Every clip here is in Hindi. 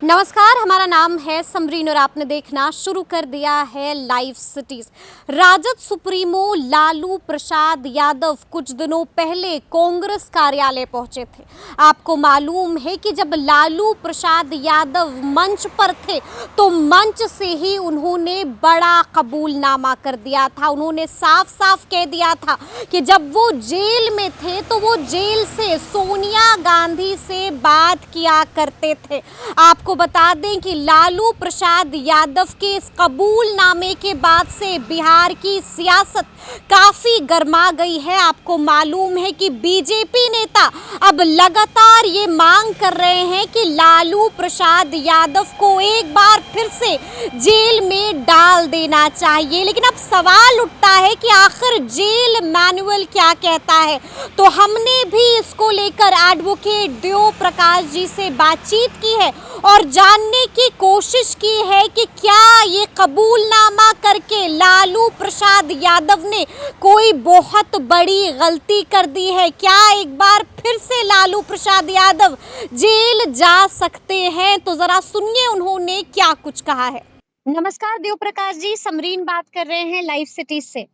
नमस्कार, हमारा नाम है समरीन और आपने देखना शुरू कर दिया है लाइव सिटीज। राजद सुप्रीमो लालू प्रसाद यादव कुछ दिनों पहले कांग्रेस कार्यालय पहुंचे थे। आपको मालूम है कि जब लालू प्रसाद यादव मंच पर थे तो मंच से ही उन्होंने बड़ा कबूलनामा कर दिया था। उन्होंने साफ साफ कह दिया था कि जब वो जेल में थे तो वो जेल से सोनिया गांधी से बात किया करते थे। आपको बता दें कि लालू प्रसाद यादव के इस कबूलनामे के बाद से बिहार की सियासत काफी गर्मा गई है। आपको मालूम है कि बीजेपी नेता अब लगातार ये मांग कर रहे हैं कि लालू प्रसाद यादव को एक बार फिर से जेल में डाल देना चाहिए। लेकिन अब सवाल उठता है कि आखिर जेल मैनुअल क्या कहता है। तो हमने भी इसको लेकर एडवोकेट देव प्रकाश जी से बातचीत की है और जानने की कोशिश की है कि क्या ये कबूलनामा करके लालू प्रसाद यादव ने कोई बहुत बड़ी गलती कर दी है। क्या एक बार फिर से लालू प्रसाद यादव जेल जा सकते हैं? तो जरा सुनिए उन्होंने क्या कुछ कहा है। नमस्कार देव प्रकाश जी, समरीन बात कर रहे हैं लाइव सिटीज से।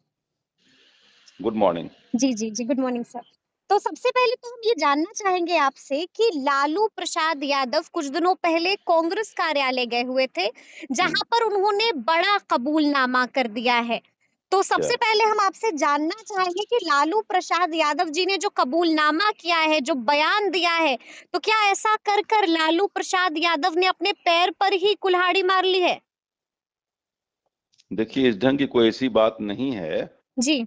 Good morning. जी, गुड मॉर्निंग सर। तो सबसे पहले तो हम ये जानना चाहेंगे आपसे कि लालू प्रसाद यादव कुछ दिनों पहले कांग्रेस कार्यालय गए हुए थे, जहां पर उन्होंने बड़ा कबूलनामा कर दिया है। तो सबसे पहले हम आपसे जानना चाहेंगे कि लालू प्रसाद यादव जी ने जो कबूलनामा किया है, जो बयान दिया है, तो क्या ऐसा कर कर लालू प्रसाद यादव ने अपने पैर पर ही कुल्हाड़ी मार ली है? देखिए, इस ढंग की कोई ऐसी बात नहीं है। जी।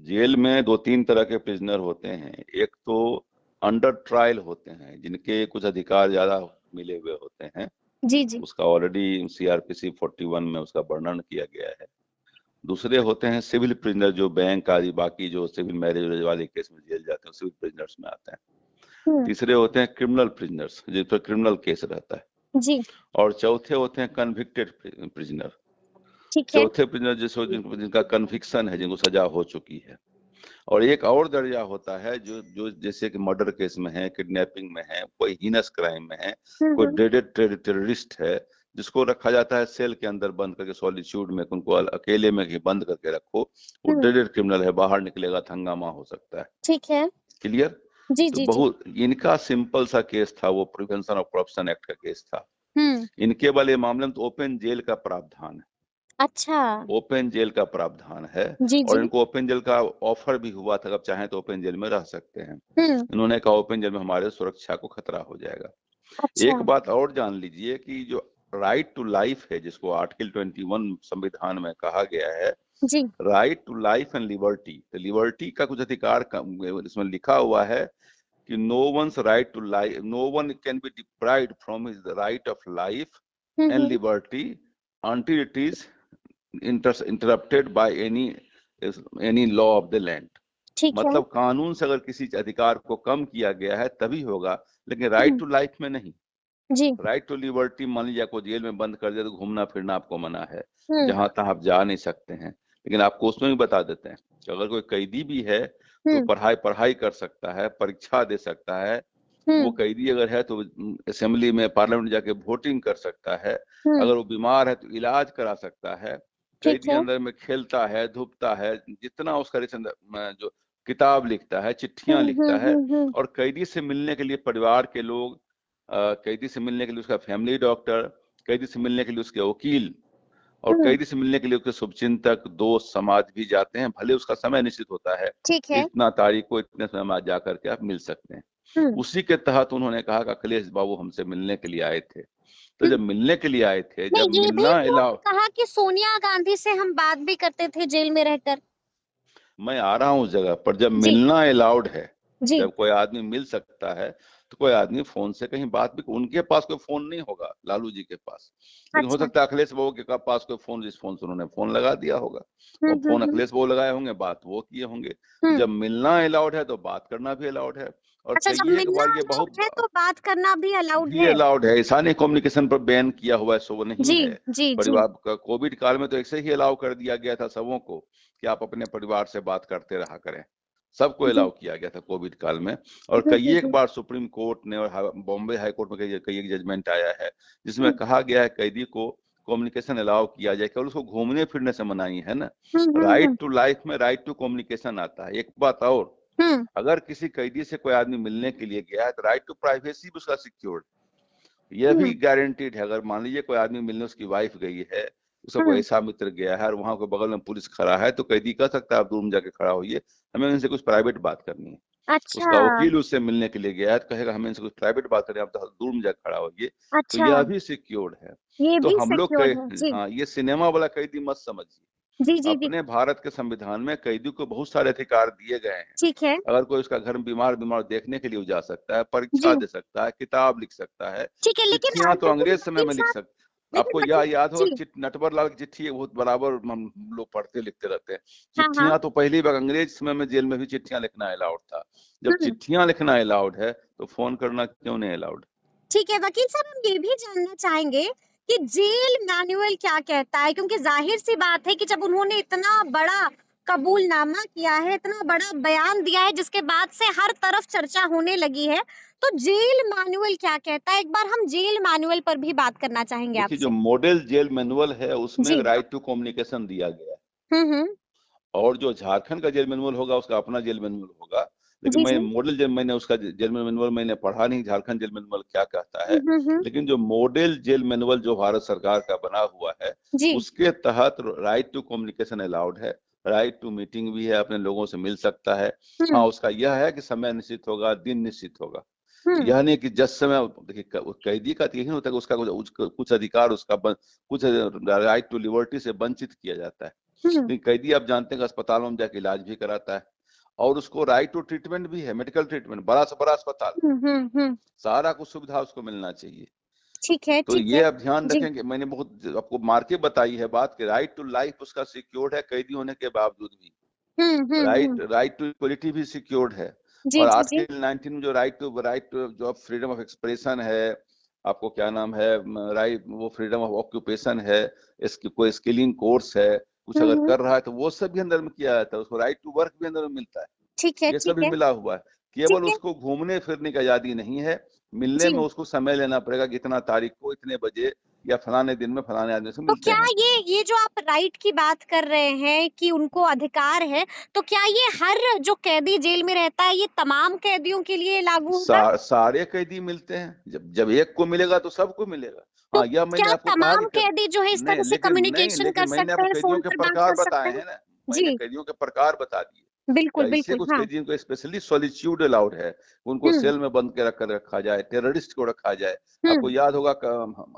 जेल में दो तीन तरह के प्रिजनर होते हैं। एक तो अंडर ट्रायल होते हैं, जिनके कुछ अधिकार ज्यादा मिले हुए होते हैं। जी। उसका ऑलरेडी सीआरपीसी 41 में उसका वर्णन किया गया है। दूसरे होते हैं सिविल प्रिजनर, जो बैंक आदि बाकी जो सिविल मैरिज वाले केस में जेल जाते हैं, सिविल प्रिजनर्स में आते हैं। तीसरे होते हैं क्रिमिनल प्रिजनर्स, जिस पर क्रिमिनल केस रहता है। जी। और चौथे होते हैं कन्विक्टेड प्रिजनर। ठीक है। चौथे प्रिजनर जिनका कन्विक्शन है, जिनको सजा हो चुकी है। और एक और दर्जा होता है जो जो जैसे कि मर्डर केस में है, किडनैपिंग में है, कोई हीनस क्राइम में है, कोई ड्रेडेड टेररिस्ट है, जिसको रखा जाता है सेल के अंदर बंद करके, सॉलिट्यूड में, उनको अकेले में ही बंद करके रखो। वो ड्रेडेड क्रिमिनल है, बाहर निकलेगा तो हंगामा हो सकता है। ठीक है। क्लियर? तो जी। बहुत इनका सिंपल सा केस था, वो प्रिवेंशन ऑफ करप्शन एक्ट का केस था। इनके वाले मामले में तो ओपन जेल का प्रावधान है। अच्छा। ओपन जेल का प्रावधान है। जी। और इनको ओपन जेल का ऑफर भी हुआ था, अब चाहें तो ओपन जेल में रह सकते हैं। हम्म। इन्होंने कहा ओपन जेल में हमारे सुरक्षा को खतरा हो जाएगा। अच्छा। एक बात और जान लीजिए कि जो राइट टू लाइफ है, जिसको आर्टिकल 21 संविधान में कहा गया है, जी। Right to life and liberty, तो लिबर्टी का कुछ अधिकार इसमें लिखा हुआ है कि no one's right to life, no one can be deprived from his right of life and liberty until it is interrupted by any law of the land। ठीक है। मतलब कानून से अगर किसी अधिकार को कम किया गया है तभी होगा, लेकिन राइट टू लाइफ में नहीं। जी। राइट टू लिबर्टी, मान लीजिए आपको जेल में बंद कर दिया तो घूमना फिरना आपको मना है, हम्म। जहां तहां आप जा नहीं सकते हैं। लेकिन आपको उसमें भी बता देते हैं कि अगर कोई कैदी भी है तो पढ़ाई कर सकता है, परीक्षा दे सकता है। वो कैदी अगर है तो असेंबली में, पार्लियामेंट में जाके वोटिंग कर सकता है। अगर वो बीमार है तो इलाज करा सकता है। ठीक कैदी है। अंदर में खेलता है, धूपता है, जितना उसका जो किताब लिखता है, चिट्ठियां लिखता है। और कैदी से मिलने के लिए परिवार के लोग, कैदी से मिलने के लिए उसका फैमिली डॉक्टर, कैदी से मिलने के लिए उसके वकील, और कैदी से मिलने के लिए उसके शुभचिंतक, दोस्त, समाज भी जाते हैं। भले उसका समय निश्चित होता है, ठीक है। इतना तारीख को इतने समय में जा करके आप मिल सकते हैं। उसी के तहत उन्होंने कहा कि अखिलेश बाबू हमसे मिलने के लिए आए थे। तो जब मिलने के लिए आए थे, नहीं, जब ये भी मिलना उन्होंने कहा कि सोनिया गांधी से हम बात भी करते थे जेल में रहकर। मैं आ रहा हूँ उस जगह पर। जब जी। मिलना अलाउड है, जी। जब कोई आदमी मिल सकता है, तो कोई आदमी फोन से कहीं बात भी, उनके पास कोई फोन नहीं होगा लालू जी के पास, लेकिन हो अच्छा। सकता है अखिलेश बाबू के पास कोई फोन, जिस फोन से उन्होंने फोन लगा दिया होगा, वो फोन अखिलेश बाबू लगाए होंगे, बात वो किए होंगे। जब मिलना अलाउड है तो बात करना भी अलाउड है। और अच्छा, जब कई एक मिलना बार ये अलाउड बहुत है तो बात करना भी अलाउड भी है। अलाउड है। ऐसा नहीं कम्युनिकेशन पर बैन किया हुआ है, सो वो नहीं जी। है। जी। परिवार का कोविड काल में तो ऐसे ही अलाउ कर दिया गया था सबों को कि आप अपने परिवार से बात करते रहा करें। सबको जी अलाउ किया गया था कोविड काल में। और जी कई जी एक जी। बार सुप्रीम कोर्ट ने और बॉम्बे हाई कोर्ट में कई एक जजमेंट आया है जिसमें हम्म कहा गया है कैदी को कम्युनिकेशन अलाउ किया जाए, केवल उसको घूमने फिरने से मनाही है ना। हम्म। राइट टू लाइफ में राइट टू कम्युनिकेशन आता है। एक बात और, हम्म। अगर किसी कैदी से कोई आदमी मिलने के लिए गया है तो राइट टू प्राइवेसी भी उसका सिक्योर्ड, यह भी हम्म गारंटीड है। अगर मान लीजिए कोई आदमी मिलने उसकी वाइफ गई है, उसका कोई हम्म। ऐसा मित्र गया है और वहां को बगल में पुलिस खड़ा है, तो कैदी कह सकता है आप दूर में जाके खड़ा होइए, हमें उनसे कुछ प्राइवेट बात करनी है। अच्छा उसका वकील उससे मिलने के लिए गया है तो कहेगा हमें इनसे कुछ प्राइवेट बात करनी है, आप तो दूर में जाके खड़ा होइए। तो अच्छा। यह भी सिक्योर्ड है। ये तो भी हम लोग सिक्योर्ड है जी। हाँ, ये सिनेमा वाला कैदी मत समझिए। जी जी जी। अपने भारत के संविधान में कैदी को बहुत सारे अधिकार दिए गए हैं। ठीक है। अगर कोई उसका घर में बीमार बीमार देखने के लिए वो जा सकता है, जी परीक्षा दे सकता है, किताब लिख सकता है, ठीक है, लेकिन चिट्ठियां तो लेकिन अंग्रेज समय वकील में लिख साहब, सकते। लेकिन आपको यह वकील याद होगा जी। नटवर लाल की चिट्ठी है, बहुत बराबर हम लोग पढ़ते लिखते रहते हैं। हाँ हाँ। चिट्ठियां तो पहली बार अंग्रेज समय में जेल में भी चिट्ठियां लिखना अलाउड था। जब हम्म। चिट्ठियां लिखना अलाउड है तो फोन करना क्यों नहीं अलाउड? ठीक है, वकील साहब हम ये भी जानना चाहेंगे कि जेल मैनुअल क्या कहता है, क्योंकि जाहिर सी बात है कि जब उन्होंने इतना बड़ा कबूलनामा किया है, इतना बड़ा बयान दिया है, जिसके बाद से हर तरफ चर्चा होने लगी है, तो जेल मैनुअल क्या कहता है? एक बार हम जेल मैनुअल पर भी बात करना चाहेंगे देखिए, जो आपसे। मॉडल जेल मैनुअल है उसमें जी। राइट टू कम्युनिकेशन दिया गया है। हम्म। और जो झारखंड का जेल मैनुअल होगा उसका अपना जेल मैनुअल होगा। लेकिन जी मैं जी। मॉडल जेल मैंने उसका जेल मैनुअल मैंने पढ़ा नहीं, झारखंड जेल मैनुअल क्या कहता है। हम्म। लेकिन जो मॉडल जेल मैनुअल जो भारत सरकार का बना हुआ है, जी। उसके तहत राइट टू कम्युनिकेशन अलाउड है, राइट टू मीटिंग भी है, अपने लोगों से मिल सकता है। हाँ, हम्म उसका यह है कि समय निश्चित होगा, दिन निश्चित होगा। हम्म यह नहीं कि जस समय, देखिए कैदी का तो यही होता है कि उसका कुछ अधिकार उसका कुछ राइट टू लिबर्टी से वंचित किया जाता है। हम्म लेकिन कैदी आप जानते हैं कि अस्पतालों में जाके इलाज भी कराता है और उसको राइट टू ट्रीटमेंट भी है, मेडिकल ट्रीटमेंट, बड़ा से बड़ा अस्पताल, हम्म। सारा कुछ सुविधा उसको मिलना चाहिए। ठीक है तो ठीक ये है। आप ध्यान जी। रखें कि मैंने बहुत आपको मार के बताई है बात कि राइट टू लाइफ उसका सिक्योर्ड है कैदी होने के बावजूद भी। Right hmm. Right to equality भी सिक्योर्ड है। जी और जी जी। आर्टिकल 19 में जो राइट टू जो आप फ्रीडम ऑफ एक्सप्रेशन है, आपको क्या नाम है, राइट वो फ्रीडम ऑफ ऑक्यूपेशन है, इसकी कोई स्किलिंग कोर्स है, कुछ अगर हम्म। कर रहा है तो वो सब भी अंदर में किया जाता है, उसको राइट टू वर्क भी अंदर में मिलता है। ठीक है ये ठीक सभी है मिला हुआ है। ठीक केवल है। उसको घूमने फिरने की आजादी नहीं है, मिलने जी। में उसको समय लेना पड़ेगा कि इतना तारीख को इतने बजे या फलाने दिन में फलाने आदमी से तो मिलते क्या हैं। ये जो आप राइट की बात कर रहे हैं कि उनको अधिकार है, तो क्या ये हर जो कैदी जेल में रहता है, ये तमाम कैदियों के लिए लागू होगा? सारे कैदी मिलते हैं, जब जब एक को मिलेगा तो सबको मिलेगा। तो हाँ, यह मैंने क्या आपको कहा तमाम कि कैदी जो है इस नहीं, तरह से लेकिन नहीं, कम्युनिकेशन लेकिन कर मैंने सकते आपको हैं, कैदियों फोन के पर बात प्रकार कर सकते बताए हैं? हैं ना। मैंने जी, कैदियों के प्रकार बता दिए। बिल्कुल, कैसे बिल्कुल, कुछ हाँ। कैदियों को स्पेशली सॉलिट्यूड अलाउड है, उनको हुँ, सेल में बंद के रखा जाए, टेररिस्ट को रखा जाए। हुँ, आपको याद होगा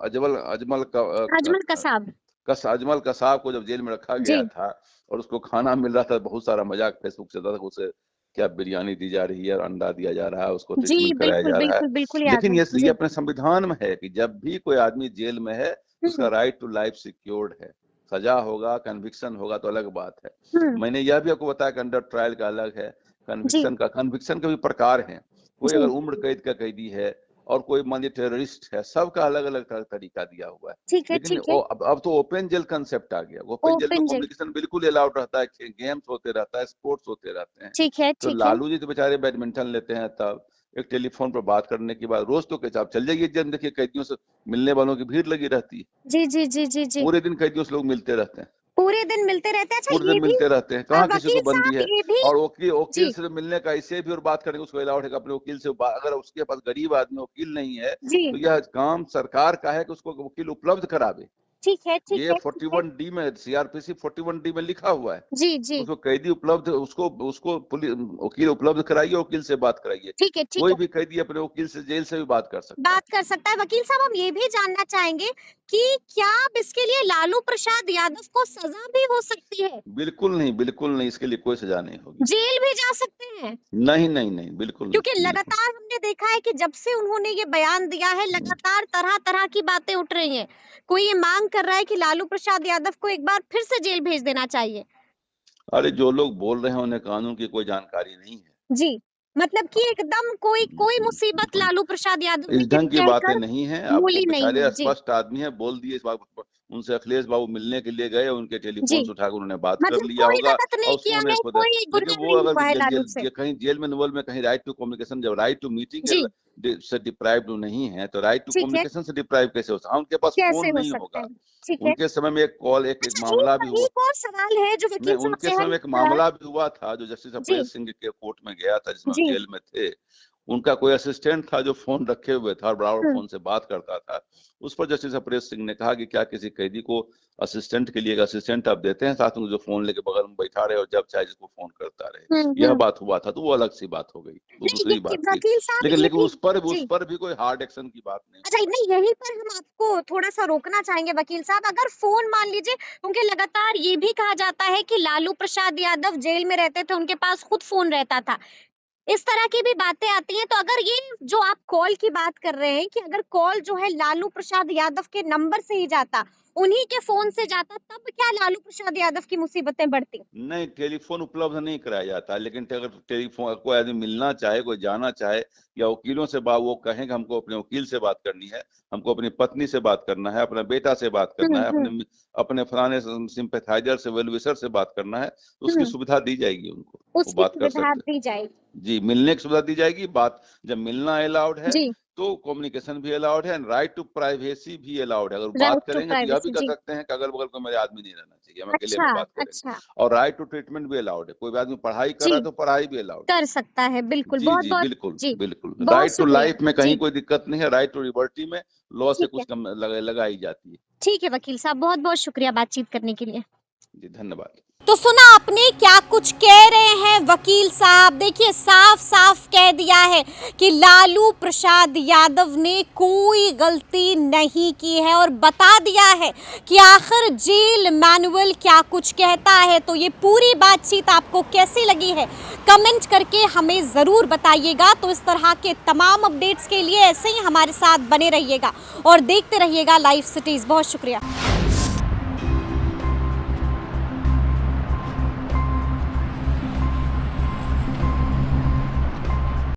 अजमल अजमल अजमल कसाब। अजमल कसाब को जब जेल में रखा जी, गया था और उसको खाना मिल रहा था, बहुत सारा मजाक फेसबुक चल रहा था, उसे क्या बिरयानी दी जा रही है और अंडा दिया जा रहा है, उसको जी, ट्रीटमेंट कराया बिल्कुल, जा रहा है। बिल्कुल, बिल्कुल याद लेकिन है। ये जी, अपने संविधान में है कि जब भी कोई आदमी जेल में है तो उसका हुँ, राइट टू लाइफ सिक्योर्ड है। सजा होगा, कन्विक्शन होगा तो अलग बात है। हुँ, मैंने यह भी आपको बताया कि अंडर ट्रायल का अलग है, जी, कन्विक्शन के भी प्रकार हैं। कोई अगर जी, उम्र कैद का कैदी है और कोई मान लीजिए टेररिस्ट है, सबका अलग अलग तरीका दिया हुआ है। ठीक है, लेकिन ठीक है। अब तो ओपन जेल कंसेप्ट आ गया। ओपन जेल में ओपन जेल, कम्युनिकेशन बिल्कुल अलाउड रहता है, गेम्स होते रहता है, स्पोर्ट्स होते रहते हैं। ठीक है, तो ठीक है। लालू जी तो बेचारे बैडमिंटन लेते हैं, तब एक टेलीफोन पर बात करने के बाद रोज तो कैसे आप चल जाइए जेल, देखिए कैदियों से मिलने वालों की भीड़ लगी रहती है। जी, जी, जी, जी, जी। पूरे दिन कैदियों से लोग मिलते रहते हैं, पूरे दिन मिलते रहते हैं। अच्छा पूरे दिन ये भी मिलते रहते हैं, कहाँ किसी को वकील बंदी साहब है। ये भी और वकील जी, से मिलने का ऐसे भी और बात करने का उसको अलाउड है कि अपने वकील से अगर उसके पास गरीब आदमी वकील नहीं है जी, तो यह काम सरकार का है कि उसको वकील उपलब्ध करावे। ठीक है, ठीक ये है, ठीक है। 41D में, सीआरपीसी 41D में लिखा हुआ है। जी, जी, उसको कैदी उपलब्ध, उसको उसको पुलिस वकील उपलब्ध कराइए, वकील से बात कराइए। ठीक है, ठीक कोई है। भी कैदी अपने वकील से जेल से भी बात कर सकता है। बात कर सकता है। वकील साहब हम ये भी जानना चाहेंगे कि क्या अब इसके लिए लालू प्रसाद यादव को सजा भी हो सकती है? बिल्कुल नहीं, इसके लिए कोई सजा नहीं होगी। जेल भी जा सकते हैं? नहीं नहीं नहीं, बिल्कुल नहीं, क्योंकि बिल्कुल। लगातार हमने देखा है कि जब से उन्होंने ये बयान दिया है, हम्म। लगातार तरह-तरह की बातें उठ रही हैं। कोई ये मांग कर रहा है कि लालू प्रसाद यादव को एक बार फिर से जेल भेज देना चाहिए। अरे जो लोग बोल रहे हैं उन्हें कानून की कोई जानकारी नहीं है। जी, मतलब कि एकदम कोई कोई हम्म, मुसीबत लालू प्रसाद यादव ने इस ये ढंग की बातें कहकर नहीं है। अब वो भूली नहीं बेचारे है। जी, स्पष्ट आदमी है, बोल दिए इस बात पर। उनसे अखिलेश बाबू मिलने के लिए गए, उनके टेलीफोन जी। से उठाकर उन्होंने बात कर मतलब लिया कोई होगा गलत नहीं और किया उन्होंने है, इसको कोई लेकिन गुनाह वो नहीं अगर हुआ है जेल लालू जेल से। ये कहीं जेल में इन्वॉल्व में कहीं राइट टू कम्युनिकेशन जब राइट टू मीटिंग जी, से डिप्राइव्ड नहीं है तो राइट टू ठीक है। कम्युनिकेशन से डिप्राइव कैसे हो सकता है? उनके पास कैसे फोन हो नहीं सकता होगा। है? ठीक है। उनके समय में एक कॉल एक अच्छा, मामला भी हुआ। एक और सवाल है जो नहीं, वकील साहब उनके से समय हम एक मामला भी हुआ था जो जस्टिस जी, अपरेश सिंह के कोर्ट में गया था जिसमें हम जी। जेल में थे। उनका कोई असिस्टेंट था जो फोन रखे हुए था और बराबर हुँ, फोन से बात करता था। उस पर जस्टिस अपरेश सिंह ने कहा कि क्या किसी कैदी को असिस्टेंट के लिए एक असिस्टेंट आप देते हैं साथ में जो फोन लेके बगल में बैठा रहे और जब चाहे जिसको फोन करता रहे। हुँ, यह हुँ। बात हुआ था तो वो अलग सी बात हो गई, वो नहीं, दूसरी ये बात थी। वकील साहब लेकिन ये लेकिन भी उस जी। पर भी कोई हार्ड एक्शन की बात नहीं अच्छा, हुई। नहीं यहीं पर हम आपको थोड़ा-सा रोकना चाहेंगे वकील साहब। अगर फ़ोन मान लीजिए क्योंकि लगातार ये भी कहा जाता है कि लालू प्रसाद यादव जेल में रहते थे, उनके पास खुद फ़ोन रहता था। इस तरह की भी बातें आती हैं, तो अगर ये जो आप कॉल की बात कर रहे हैं कि अगर कॉल जो है लालू प्रसाद यादव के नंबर से ही जाता, उन्हीं के फ़ोन से जाता, तब क्या लालू प्रसाद यादव की मुसीबतें बढ़ती? नहीं, टेलीफ़ोन उपलब्ध नहीं कराया जाता, लेकिन अगर टेलीफ़ोन कोई आदमी मिलना चाहे, कोई जाना चाहे या वकीलों से वो कहें कि हमको अपने वकील से बात करनी है, हमको अपनी पत्नी से बात करना है, अपने बेटा से बात करना हुँ, है, हुँ, अपने फलाने सिम्पैथाइज़र से, वेल विशर से बात करना है, तो उसकी हुँ। सुविधा दी जाएगी उनको, वो उसकी बात कर सुविधा सकते हैं। दी जाएगी। जी, मिलने की सुविधा दी जाएगी, बात जब मिलना अलाउड है, जी, तो कम्युनिकेशन भी अलाउड है एंड राइट टू प्राइवेसी भी अलाउड है। अगर बात राइट टू करेंगे तो यह भी प्राइवेसी कह जी। सकते हैं कि अगल-बगल कोई मेरे आदमी नहीं रहना चाहिए, हम अकेले अच्छा, में बात करेंगे। अच्छा। और राइट टू ट्रीटमेंट भी अलाउड है, कोई भी आदमी पढ़ाई कर जी। रहा है तो पढ़ाई भी अलाउड है। कर सकता है, बिल्कुल। जी, जी, बहुत-बहुत बिल्कुल, जी, बिल्कुल। बहुत राइट टू शुक्रिया। लाइफ में कहीं जी, कोई दिक्कत नहीं है, राइट टू लिबर्टी में लॉ से ठीक है। कुछ कम लगाई जाती है। ठीक है वकील साहब, बहुत-बहुत शुक्रिया बातचीत करने के लिए। जी, धन्यवाद। तो सुना आपने क्या कुछ कह रहे हैं वकील साहब। देखिए साफ-साफ कह दिया है कि लालू प्रसाद यादव ने कोई गलती नहीं की है और बता दिया है कि आखिर जेल मैनुअल क्या कुछ कहता है। तो ये पूरी बातचीत आपको कैसी लगी है कमेंट करके हमें ज़रूर बताइएगा। तो इस तरह के तमाम अपडेट्स के लिए ऐसे ही हमारे साथ बने रहिएगा और देखते रहिएगा लाइव सिटीज़। बहुत शुक्रिया।